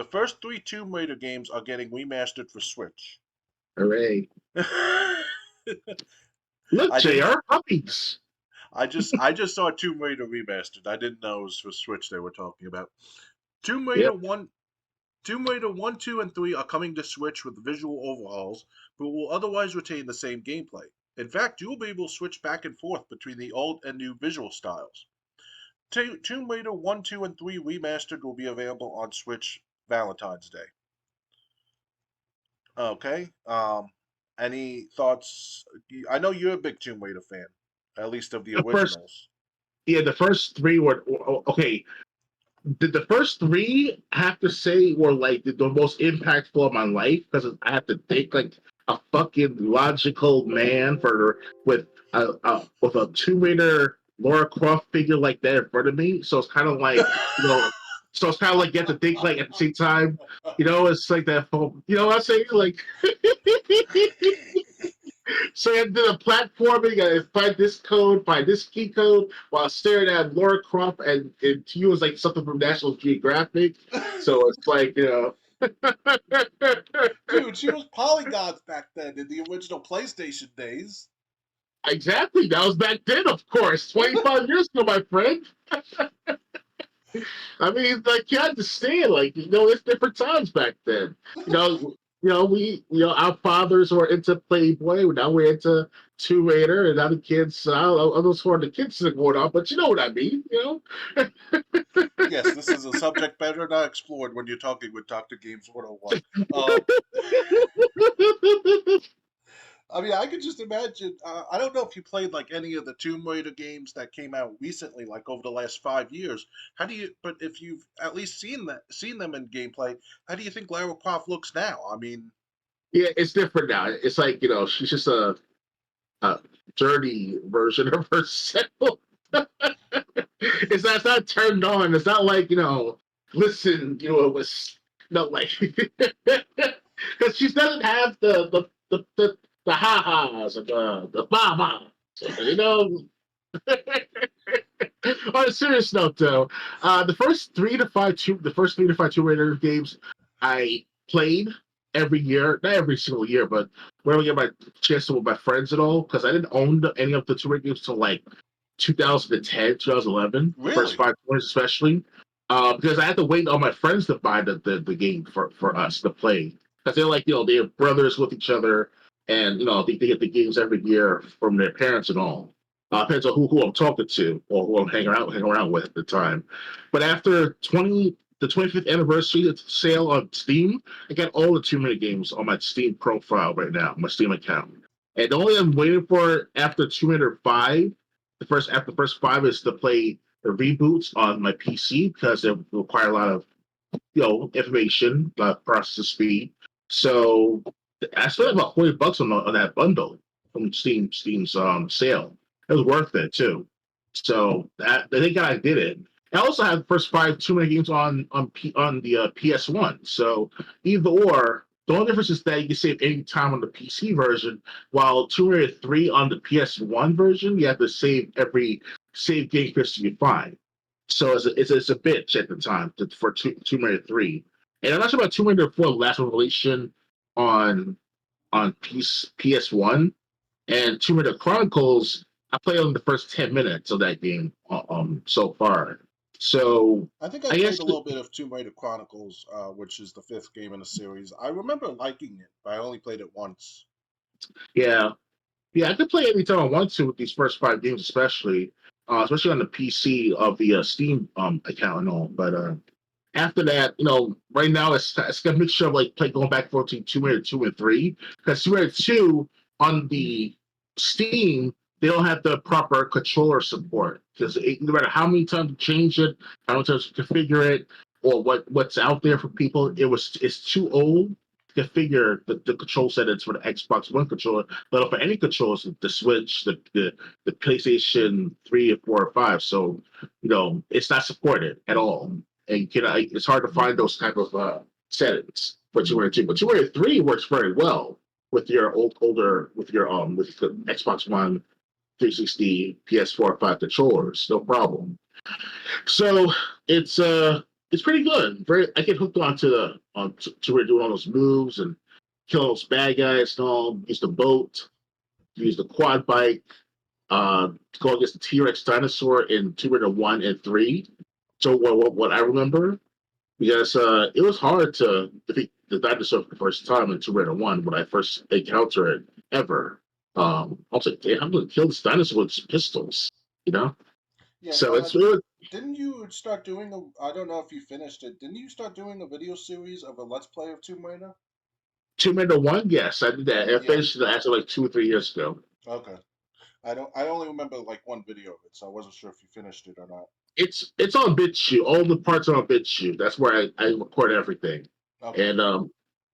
The first 3 Tomb Raider games are getting remastered for Switch. Hooray. I Look, didn't. JR, puppies. I just saw Tomb Raider Remastered. I didn't know it was for Switch they were talking about. Tomb Raider Yep. 1, Tomb Raider 1, 2, and 3 are coming to Switch with visual overhauls, but will otherwise retain the same gameplay. In fact, you will be able to switch back and forth between the old and new visual styles. Tomb Raider 1, 2, and 3 Remastered will be available on Switch Valentine's Day. Okay. Any thoughts? I know you're a big Tomb Raider fan, at least of the originals. The first three were okay. The first three, I have to say, were like the most impactful of my life because I have to think like a fucking logical man with a Tomb Raider Lara Croft figure like that in front of me. So it's kind of like so it's kind of like you have to think like at the same time. It's like that. You know what I'm saying? Like. So I did a platforming, I find this code, find this key code, while staring at Lara Croft, and to you it was like something from National Geographic. So it's like, Dude, she was polygons back then in the original PlayStation days. Exactly, that was back then, of course, 25 years ago, my friend. I mean, like, you understand, like, it's different times back then. Our fathers were into Playboy, now we're into Tomb Raider, and now the kids, I don't know who the kids are going on, but you know what I mean, Yes, this is a subject better not explored when you're talking with Dr. Games 101. I mean, I could just imagine. I don't know if you played like any of the Tomb Raider games that came out recently, like over the last 5 years. But if you've at least seen them in gameplay, how do you think Lara Croft looks now? I mean, yeah, it's different now. It's like, she's just a dirty version of herself. It's not turned on. It's not like, listen, it was no like because she doesn't have the ha-has and the ba-ba. On a serious note, though, the first 3 to 5 Tomb Raider games I played every year, not every single year, but whenever I get my chance to with my friends and all, because I didn't own any of the Tomb Raider games until like 2010, 2011, the first really? 5 tours especially, because I had to wait on my friends to buy the game for us to play, because they're like, they have brothers with each other, and they get the games every year from their parents and all. Depends on who I'm talking to or who I'm hanging around with at the time. But after the 25th anniversary sale on Steam, I got all the Tomb Raider games on my Steam profile right now, my Steam account. And the only I'm waiting for after Tomb Raider 5, after the first 5 is to play the reboots on my PC because they require a lot of information, a lot of processor speed. So I spent about $40 on that bundle from Steam's sale. It was worth it too. So thank God I did it. I also have the first 5 Tomb Raider games on the PS1. So either or, the only difference is that you can save any time on the PC version, while Tomb Raider 3 on the PS1 version, you have to save every save game history you find. So it's a bitch at the time for Tomb Raider 3. And I'm not sure about Tomb Raider 4 Last Revelation on PS1, and Tomb Raider Chronicles. I played on the first 10 minutes of that game so far. So I think I played a little bit of Tomb Raider Chronicles, which is the 5th game in the series. I remember liking it, but I only played it once. Yeah, I could play anytime I want to with these first 5 games, especially on the PC of the Steam account and all. But after that, right now it's a mixture of like going back and forth to Tomb Raider 2 and 3, because Tomb Raider 2 on the Steam, they don't have the proper controller support, because no matter how many times you change it, how many times you configure it, or what's out there for people, it's too old to configure the control settings for the Xbox One controller, but for any controllers, the Switch, the PlayStation 3 or 4 or 5. So it's not supported at all, and it's hard to find those type of settings for Tomb Raider 2. But Tomb Raider 3 works very well with your with the Xbox One, 360, PS4, 5 controllers, no problem. So it's It's pretty good. Very, I get hooked onto the to where doing all those moves and kill those bad guys and all. Use the boat, use the quad bike, to go against the T-Rex dinosaur in Tomb Raider 1 and 3. So what I remember, because it was hard to defeat the dinosaur for the first time in Tomb Raider 1 when I first encountered it ever. I was like, damn, I'm going to kill this dinosaur with pistols, you know? Yeah, So it's really didn't you start doing a? I don't know if you finished it. Didn't you start doing a video series of a Let's Play of Tomb Raider? Tomb Raider 1, yes, I did that. I Yeah. finished it after like 2 or 3 years ago. Okay. I don't. I only remember like one video of it, so I wasn't sure if you finished it or not. It's on BitChute. All the parts are on BitChute. That's where I record everything. Okay. And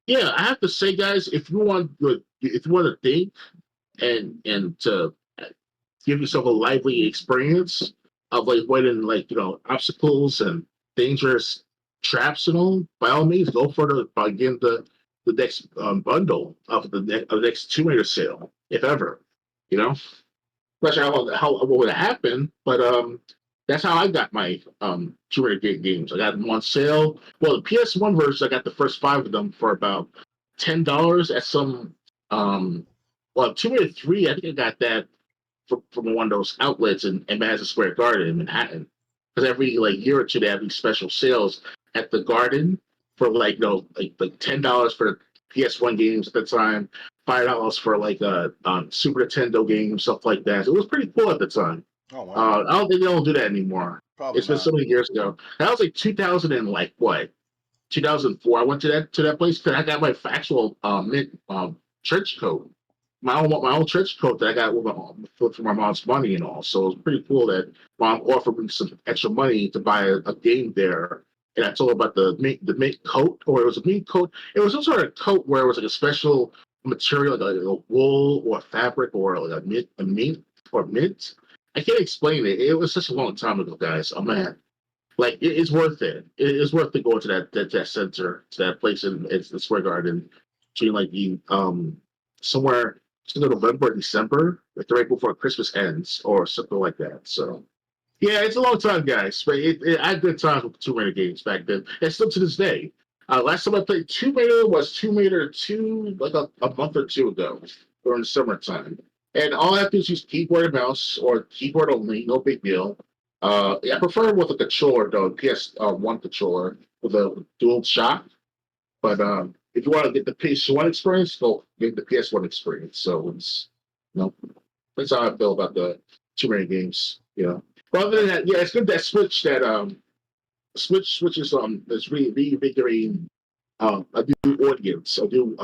yeah, I have to say, guys, if you want to think and to give yourself a lively experience of like avoiding like obstacles and dangerous traps and all, by all means, go for again the next bundle of the next Tomb Raider sale, if ever. You know, not sure how what would happen, but that's how I got my Tomb Raider games. I got them on sale. Well, the PS1 version, I got the first 5 of them for about $10 at some well, Tomb Raider 3. I think I got that from one of those outlets in Madison Square Garden in Manhattan. Because every like year or two they have these special sales at the Garden for like like $10 for the PS1 games at the time, $5 for like Super Nintendo games, stuff like that. So it was pretty cool at the time. Oh wow. I don't think they don't do that anymore. Probably It's been not. so many years ago. That was like 2000 and like what 2004. I went to that place because I got my actual church coat, my own church coat that I got for my mom's money and all. So it was pretty cool that mom offered me some extra money to buy a game there. And I told her about the mint coat, or it was a mint coat. It was some sort of coat where it was like a special material, like a wool or fabric or like a mint or mint. I can't explain it. It was such a long time ago, guys. Oh man, like it's worth it. It's worth it going to that center, to that place in it's the Square Garden, between like the somewhere in November, December, like right before Christmas ends, or something like that. So yeah, it's a long time, guys. But I had good times with Tomb Raider games back then, and still to this day. Last time I played Tomb Raider was Tomb Raider 2, like a month or two ago, during the summertime. And all I have to do is use keyboard and mouse, or keyboard only, no big deal. I prefer with a controller, though, PS1 controller with a dual shock. But if you want to get the PS1 experience, go get the PS1 experience. So it's, you know, that's how I feel about the Tomb Raider games. But other than that, yeah, it's good that Switch is reinvigorating a new audience, a new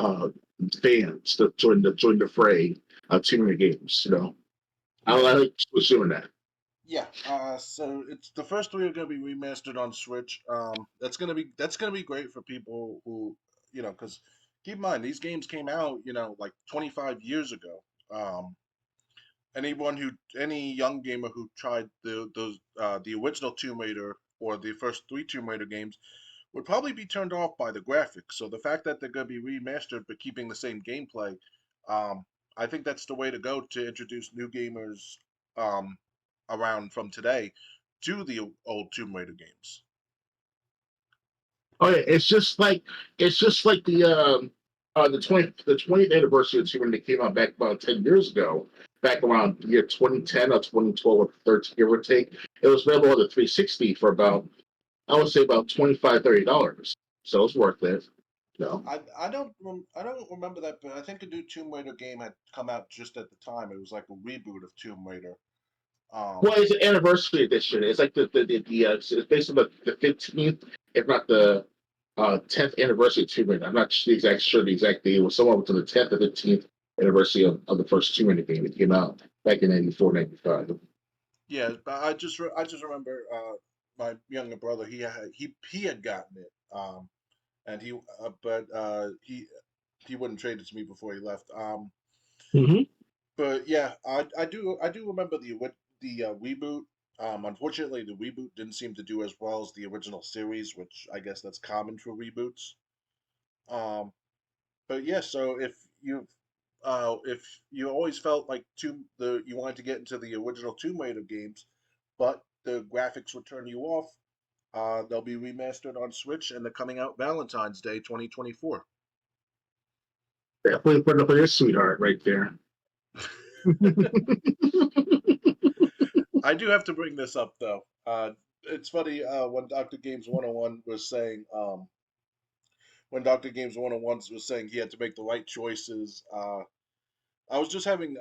fans to join the fray of Tomb Raider games. I Yeah. like Switch doing that. Yeah. So it's the first three are going to be remastered on Switch. That's gonna be great for people who because keep in mind these games came out like 25 years ago. Any young gamer who tried the original Tomb Raider or the first three Tomb Raider games would probably be turned off by the graphics. So the fact that they're going to be remastered but keeping the same gameplay, um, I think that's the way to go to introduce new gamers um, around from today to the old Tomb Raider games. Oh yeah, it's just like the 20th anniversary of Superman that came out back about 10 years ago, back around the year 2010 or 2012 or 13, give or take. It was available on the 360 for about, I would say, about $25-$30. So it's worth it. You know. I don't remember that, but I think a new Tomb Raider game had come out just at the time. It was like a reboot of Tomb Raider. Well, Um, it's an anniversary edition. It's like it's based on the 15th, if not the 10th anniversary of Tomb Raider. I'm not sure the exact date. It was somewhere between the 10th and 15th anniversary of the first Tomb Raider game that came out back in 94, 95. yeah, but I just remember my younger brother he had gotten it. And he wouldn't trade it to me before he left. Mm-hmm. But yeah, I do remember the reboot. Unfortunately, the reboot didn't seem to do as well as the original series, which I guess that's common for reboots. Um, but yeah, so if you always felt like you wanted to get into the original Tomb Raider games, but the graphics would turn you off, They'll be remastered on Switch, and they're coming out Valentine's Day 2024. Definitely put up for your sweetheart right there. I do have to bring this up though. It's funny when Dr. Games 101 was saying when Dr. Games 101 was saying he had to make the right choices. I was just having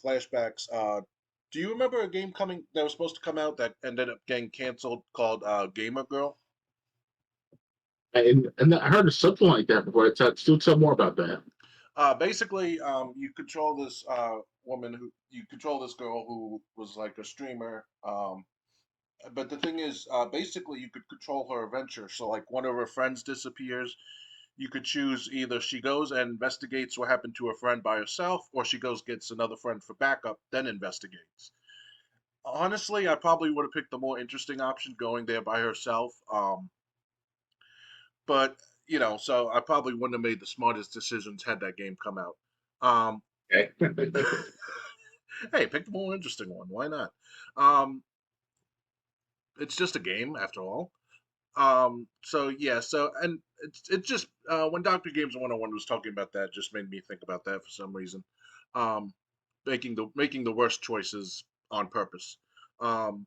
flashbacks. Do you remember a game coming that was supposed to come out that ended up getting canceled called Gamer Girl? And I heard of something like that before. Still tell more about that. Basically, you control this woman who you control this girl who was like a streamer. But the thing is, basically, you could control her adventure. So, like, one of her friends disappears. You could choose either she goes and investigates what happened to her friend by herself, or she goes gets another friend for backup, then investigates. Honestly, I probably would have picked the more interesting option, going there by herself. But so I probably wouldn't have made the smartest decisions had that game come out. Um, Okay. hey, pick the more interesting one. Why not? Um, it's just a game after all. So yeah, so and it's just when Dr. Games 101 was talking about that, just made me think about that for some reason. Um, making the worst choices on purpose. Um,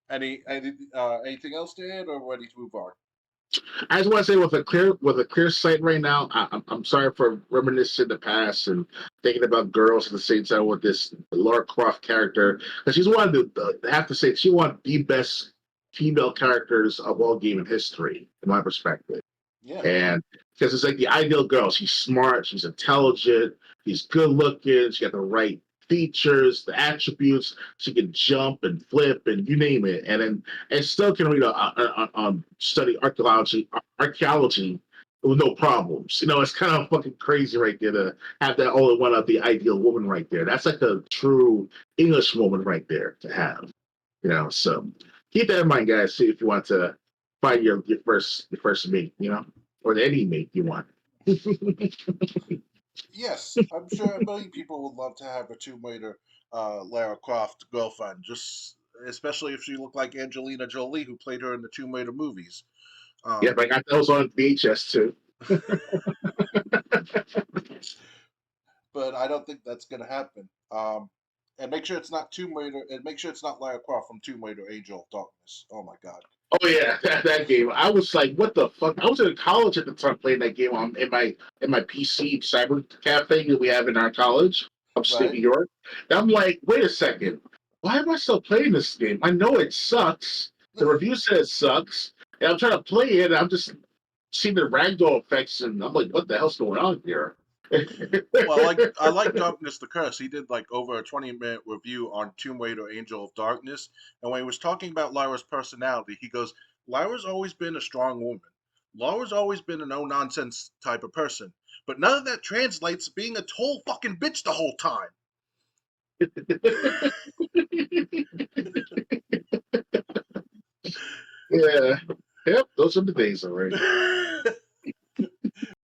anything else to add, or ready to move on? I just want to say with a clear sight right now. I'm sorry for reminiscing the past and thinking about girls at the same time with this Lara Croft character because she's one of I have to say she one of the best female characters of all gaming history, in my perspective. Yeah, And because it's like the ideal girl. She's smart, she's intelligent, she's good looking, she got the right features, the attributes. She can jump and flip and you name it, and still can read study archaeology with no problems. It's kind of fucking crazy right there to have that all in one of the ideal woman right there. That's like a true English woman right there to have. So keep that in mind, guys. See if you want to find your first mate. Or any mate you want. yes, I'm sure many people would love to have a Tomb Raider Lara Croft girlfriend, just especially if she looked like Angelina Jolie, who played her in the Tomb Raider movies. Yeah, Um, but I got those on VHS too. but I don't think that's gonna happen. And make sure it's not Tomb Raider, and make sure it's not Lara Croft from Tomb Raider: Angel of Darkness. Oh my God! Oh yeah, that game. I was like, what the fuck? I was in college at the time playing that game on in my PC cyber cafe that we have in our college, upstate Right? New York. And I'm like, wait a second, why am I still playing this game? I know it sucks. The review says it sucks, and I'm trying to play it. And I'm just seeing the ragdoll effects, and I'm like, what the hell's going on here? Well, I like Darkness the Curse. He did like over a 20-minute review on Tomb Raider: Angel of Darkness, and when he was talking about Lyra's personality, he goes, "Lyra's always been a strong woman. Lyra's always been a no nonsense type of person, but none of that translates to being a total fucking bitch the whole time." Yeah. Yep, those are the days, all right.